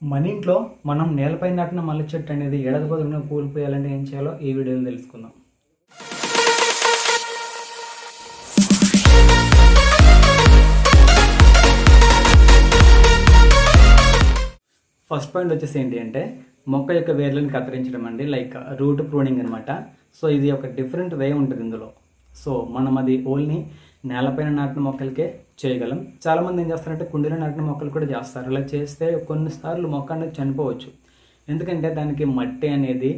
మన ఇంట్లో మనం నేలపై నాటిన మల్లె చెట్టు అనేది ఏడాది పొడవునా పూలు పూయాలంటే ఏం చేయాలో ఈ వీడియోలో తెలుసుకుందాం. ఫస్ట్ పాయింట్ వచ్చేసి ఏంటి అంటే మొక్క యొక్క వేర్లను కత్తిరించడం అండి, లైక్ రూట్ ప్రూనింగ్ అనమాట. సో ఇది ఒక డిఫరెంట్ వే ఉంటుంది ఇందులో. సో మనం అది ఓన్లీ నేలపైన నాటిన మొక్కలకే చేయగలం. చాలామంది ఏం చేస్తారంటే కుండీలో నాటిన మొక్కలు కూడా చేస్తారు. ఇలా చేస్తే కొన్నిసార్లు మొక్క అనేది చనిపోవచ్చు. ఎందుకంటే దానికి మట్టి అనేది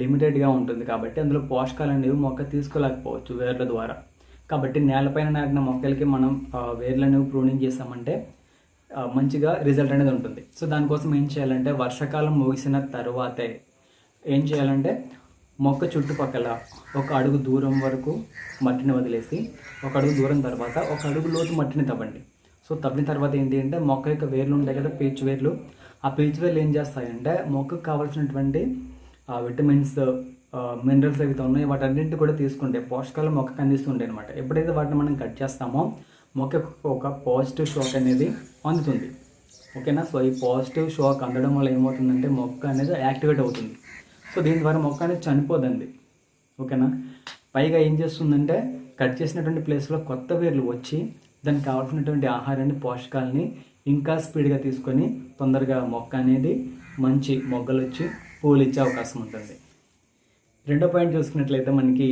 లిమిటెడ్గా ఉంటుంది కాబట్టి అందులో పోషకాలు అనేవి మొక్క తీసుకోలేకపోవచ్చు వేర్ల ద్వారా. కాబట్టి నేలపైన నాటిన మొక్కలకి మనం వేర్లు అనేవి ప్రూనింగ్ చేసామంటే మంచిగా రిజల్ట్ అనేది ఉంటుంది. సో దానికోసం ఏం చేయాలంటే వర్షాకాలం ముగిసిన తర్వాతే ఏం చేయాలంటే మొక్క చుట్టుపక్కల ఒక అడుగు దూరం వరకు మట్టిని వదిలేసి ఒక అడుగు దూరం తర్వాత ఒక అడుగు లోతు మట్టిని తవ్వండి. సో తవ్విన తర్వాత ఏంటి అంటే మొక్క యొక్క వేర్లు ఉంటాయి కదా, పీచు వేర్లు. ఆ పీచు వేర్లు ఏం చేస్తాయంటే మొక్కకు కావాల్సినటువంటి విటమిన్స్, మినరల్స్ ఏవైతే ఉన్నాయో వాటన్నింటి కూడా తీసుకుంటాయి, పోషకాలు మొక్కకు అందిస్తుంటాయి అనమాట. ఎప్పుడైతే వాటిని మనం కట్ చేస్తామో మొక్కకు ఒక పాజిటివ్ షాక్ అనేది అందుతుంది. ఓకేనా. సో ఈ పాజిటివ్ షాక్ అందడం వల్ల ఏమవుతుందంటే మొక్క అనేది యాక్టివేట్ అవుతుంది. సో దీని ద్వారా మొక్క అనేది చనిపోదండి. ఓకేనా. పైగా ఏం చేస్తుందంటే కట్ చేసినటువంటి ప్లేస్లో కొత్త వేర్లు వచ్చి దానికి కావాల్సినటువంటి ఆహారాన్ని, పోషకాలని ఇంకా స్పీడ్గా తీసుకొని తొందరగా మొక్క అనేది మంచి మొగ్గలు వచ్చి పూలు ఇచ్చే అవకాశం ఉంటుంది. రెండో పాయింట్ చూసుకున్నట్లయితే మనకి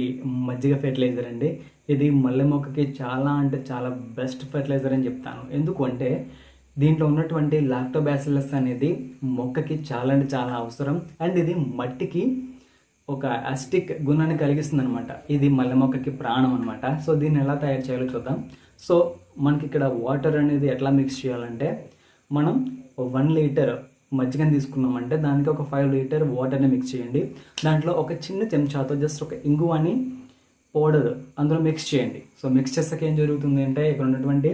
మజ్జిగ ఫెర్టిలైజర్ అండి. ఇది మల్లె మొక్కకి చాలా అంటే చాలా బెస్ట్ ఫెర్టిలైజర్ అని చెప్తాను. ఎందుకు అంటే దీంట్లో ఉన్నటువంటి లాక్టోబాసిల్లస్ అనేది మొక్కకి చాలా అంటే చాలా అవసరం. అండ్ ఇది మట్టికి ఒక అసిటిక్ గుణాన్ని కలిగిస్తుంది అనమాట. ఇది మల్లె మొక్కకి ప్రాణం అనమాట. సో దీన్ని ఎలా తయారు చేయాలో చూద్దాం. సో మనకి ఇక్కడ వాటర్ అనేది ఎట్లా మిక్స్ చేయాలంటే మనం 1 లీటర్ మజ్జిగని తీసుకున్నామంటే దానికి ఒక 5 లీటర్ వాటర్ని మిక్స్ చేయండి. దాంట్లో ఒక చిన్న చెంచాతో జస్ట్ ఒక ఇంగువని పౌడర్ అందులో మిక్స్ చేయండి. సో మిక్స్ చేసాక ఏం జరుగుతుంది అంటే ఇక్కడ ఉన్నటువంటి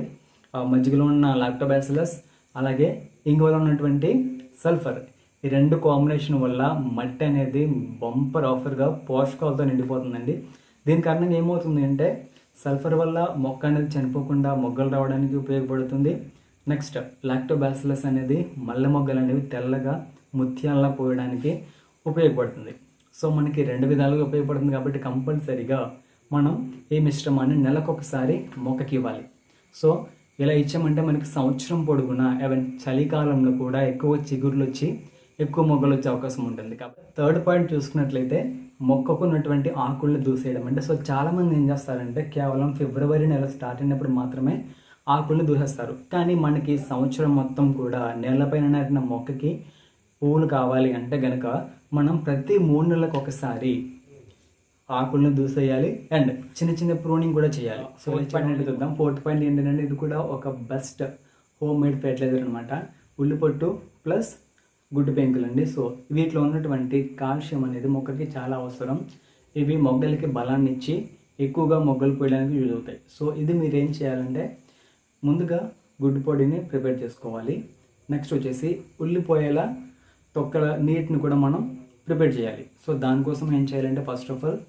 మజ్జిగలో ఉన్న లాక్టోబాసిల్లస్ అలాగే ఇంగువలో ఉన్నటువంటి సల్ఫర్, ఈ రెండు కాంబినేషన్ వల్ల మట్టి అనేది బంపర్ ఆఫర్గా పోషకాలతో నిండిపోతుందండి. దీని కారణంగా ఏమవుతుంది అంటే సల్ఫర్ వల్ల మొక్క అనేది చనిపోకుండా మొగ్గలు రావడానికి ఉపయోగపడుతుంది. నెక్స్ట్ లాక్టోబాసిల్లస్ అనేది మల్లె మొగ్గలు అనేవి తెల్లగా ముత్యాలలా పోయడానికి ఉపయోగపడుతుంది. సో మనకి 2 విధాలుగా ఉపయోగపడుతుంది కాబట్టి కంపల్సరీగా మనం ఈ మిశ్రమాన్ని నెలకొకసారి మొక్కకి ఇవ్వాలి. సో ఇలా ఇచ్చామంటే మనకి సంవత్సరం పొడుగునా ఈవెన్ చలికాలంలో కూడా ఎక్కువ చిగుర్లు వచ్చి ఎక్కువ మొగ్గలు వచ్చే అవకాశం ఉంటుంది. కాబట్టి థర్డ్ పాయింట్ చూసుకున్నట్లయితే మొక్కకు ఉన్నటువంటి ఆకుల్ని దూసేయడం అంటే, సో చాలామంది ఏం చేస్తారంటే కేవలం ఫిబ్రవరి నెల స్టార్ట్ అయినప్పుడు మాత్రమే ఆకుల్ని దూసేస్తారు. కానీ మనకి సంవత్సరం మొత్తం కూడా నేలపైన నాటిన మొక్కకి పువ్వులు కావాలి అంటే గనక మనం ప్రతి 3 నెలలకు ఒకసారి ఆకులను దూసేయాలి అండ్ చిన్న చిన్న ప్రూనింగ్ కూడా చేయాలి. సో పాయింట్ చూద్దాం. ఫోర్త్ పాయింట్ ఏంటంటే ఇది కూడా ఒక బెస్ట్ హోమ్ మేడ్ ఫెర్టిలైజర్ అనమాట. ఉల్లిపొట్టు ప్లస్ గుడ్డు పెంకులు అండి. సో వీటిలో ఉన్నటువంటి కాల్షియం అనేది మొక్కకి చాలా అవసరం. ఇవి మొగ్గలకి బలాన్ని ఇచ్చి ఎక్కువగా మొగ్గలు పోయడానికి యూజ్ అవుతాయి. సో ఇది మీరు ఏం చేయాలంటే ముందుగా గుడ్డు పొడిని ప్రిపేర్ చేసుకోవాలి. నెక్స్ట్ వచ్చేసి ఉల్లిపోయేలా తొక్కల నీటిని కూడా మనం ప్రిపేర్ చేయాలి. సో దానికోసం ఏం చేయాలంటే ఫస్ట్ ఆఫ్ ఆల్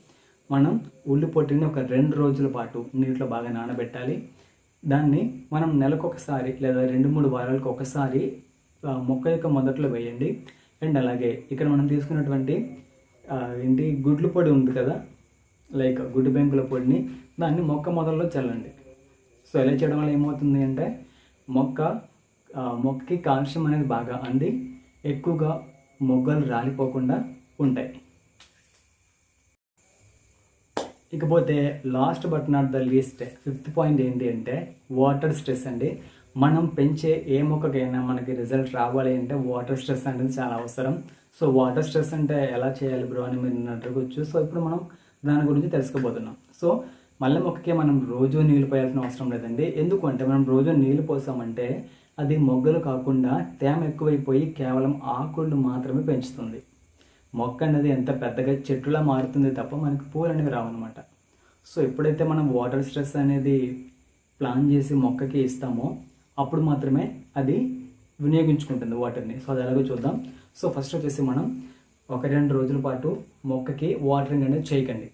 మనం ఉల్లి పొట్టిని ఒక 2 రోజుల పాటు నీటిలో బాగా నానబెట్టాలి. దాన్ని మనం నెలకొకసారి లేదా 2-3 వారాలకు ఒకసారి మొక్క యొక్క మొదట్లో వేయండి. అండ్ అలాగే ఇక్కడ మనం తీసుకున్నటువంటి గుడ్లు పొడి ఉంది కదా, లైక్ గుడ్డు పెంకుల పొడిని దాన్ని మొక్క మొదల్లో చల్లండి. సో ఇలా చేయడం వల్ల ఏమవుతుంది అంటే మొక్కకి కాల్షియం అనేది బాగా అంది ఎక్కువగా మొగ్గలు రాలిపోకుండా ఉంటాయి. ఇకపోతే last but not the least 5th point ఏంటి అంటే వాటర్ స్ట్రెస్ అండి. మనం పెంచే ఏ మొక్కకైనా మనకి రిజల్ట్ రావాలి అంటే వాటర్ స్ట్రెస్ అనేది చాలా అవసరం. సో వాటర్ స్ట్రెస్ అంటే ఎలా చేయాలి బ్రో అని మీరు అడగవచ్చు. సో ఇప్పుడు మనం దాని గురించి తెలుసుకోబోతున్నాం. సో మల్లె మొక్కకి మనం రోజు నీళ్ళు పోయాల్సిన అవసరం లేదండి. ఎందుకంటే మనం రోజు నీళ్ళు పోసామంటే అది మొగ్గలు కాకుండా తేమ ఎక్కువైపోయి కేవలం ఆకుళ్ళు మాత్రమే పెంచుతుంది. మొక్క అనేది ఎంత పెద్దగా చెట్టులా మారుతుంది తప్ప మనకి పూలు అనేవి రావన్నమాట. సో ఎప్పుడైతే మనం వాటర్ స్ట్రెస్ అనేది ప్లాన్ చేసి మొక్కకి ఇస్తామో అప్పుడు మాత్రమే అది వినియోగించుకుంటుంది వాటర్ని. సో అది ఎలాగో చూద్దాం. సో ఫస్ట్ వచ్చేసి మనం 1-2 రోజుల పాటు మొక్కకి వాటరింగ్ అనేది చేయకండి.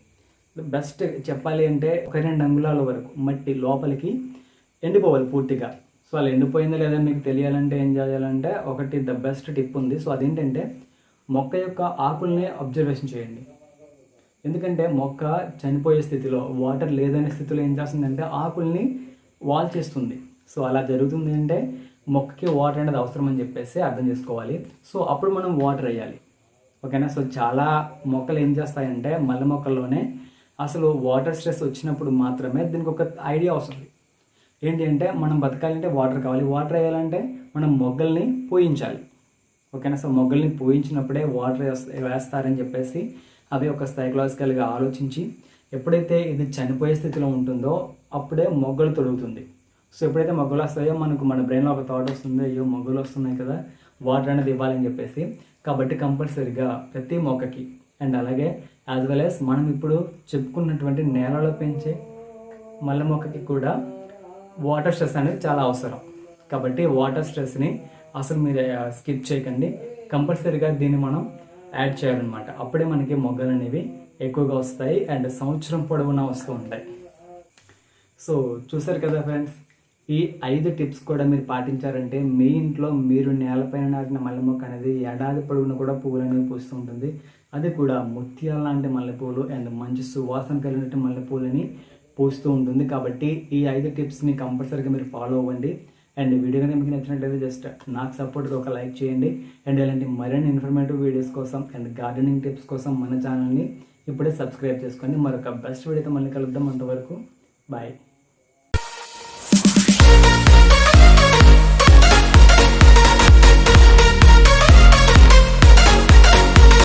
బెస్ట్ చెప్పాలి అంటే 1-2 అంగుళాల వరకు మట్టి లోపలికి ఎండిపోవాలి పూర్తిగా. సో అలా ఎండిపోయిందా లేదా మీకు తెలియాలంటే ఏం చేయాలంటే ఒకటి ద బెస్ట్ టిప్ ఉంది. సో అదేంటంటే మొక్క యొక్క ఆకుల్ని అబ్జర్వేషన్ చేయండి. ఎందుకంటే మొక్క చనిపోయే స్థితిలో, వాటర్ లేదనే స్థితిలో ఏం చేస్తుందంటే ఆకుల్ని వాల్చేస్తుంది. సో అలా జరుగుతుంది అంటే మొక్కకి వాటర్ అనేది అవసరం అని చెప్పేసి అర్థం చేసుకోవాలి. సో అప్పుడు మనం వాటర్ వేయాలి. ఓకేనా. సో చాలా మొక్కలు ఏం చేస్తాయంటే మల్లె మొక్కల్లోనే అసలు వాటర్ స్ట్రెస్ వచ్చినప్పుడు మాత్రమే దీనికి ఒక ఐడియా వస్తుంది. ఏంటి అంటే మనం బతకాలంటే వాటర్ కావాలి, వాటర్ వేయాలంటే మనం మొగ్గల్ని పూయించాలి. ఓకేనా. సో మొగ్గల్ని పూయించినప్పుడే వాటర్ వేస్తారని చెప్పేసి అవి ఒక సైకలాజికల్గా ఆలోచించి ఎప్పుడైతే ఇది చనిపోయే స్థితిలో ఉంటుందో అప్పుడే మొగ్గలు తొడుగుతుంది. సో ఎప్పుడైతే మొగ్గలు వస్తాయో మనకు మన బ్రెయిన్లో ఒక థాట్ వస్తుంది, అయ్యో మొగ్గలు వస్తున్నాయి కదా, వాటర్ అనేది ఇవ్వాలని చెప్పేసి. కాబట్టి కంపల్సరీగా ప్రతి మొక్కకి అండ్ అలాగే యాజ్ వెల్ యాజ్ మనం ఇప్పుడు చెప్పుకున్నటువంటి నేలలో పెంచే మల్లె మొక్కకి కూడా వాటర్ స్ట్రెస్ అనేది చాలా అవసరం. కాబట్టి వాటర్ స్ట్రెస్ని అసలు మీరు స్కిప్ చేయకండి. కంపల్సరీగా దీన్ని మనం యాడ్ చేయాలన్నమాట. అప్పుడే మనకి మొగ్గలు అనేవి ఎక్కువగా వస్తాయి అండ్ సంవత్సరం పొడవునా వస్తూ ఉంటాయి. సో చూసారు కదా ఫ్రెండ్స్, ఈ 5 టిప్స్ కూడా మీరు పాటించారంటే మీ ఇంట్లో మీరు నేలపైన నాటిన మల్లె మొక్క అనేది ఏడాది పొడవునా కూడా పువ్వులు అనేవి పూస్తూ ఉంటుంది. అది కూడా ముత్యాల లాంటి మల్లెపూలు అండ్ మంచి సువాసన కలిగినట్టు మల్లెపూలని పూస్తూ ఉంటుంది. కాబట్టి ఈ 5 టిప్స్ని కంపల్సరీగా మీరు ఫాలో అవ్వండి. అండ్ వీడియో కనుక మీకు నచ్చినట్లయితే జస్ట్ నాకు సపోర్ట్గా ఒక లైక్ చేయండి. అండ్ ఇలాంటి మరిన్ని ఇన్ఫర్మేటివ్ వీడియోస్ కోసం అండ్ గార్డెనింగ్ టిప్స్ కోసం మన ఛానల్ని ఇప్పుడే సబ్స్క్రైబ్ చేసుకోండి. మరొక బెస్ట్ వీడియోతో మళ్ళీ కలుద్దాం. అంతవరకు బాయ్.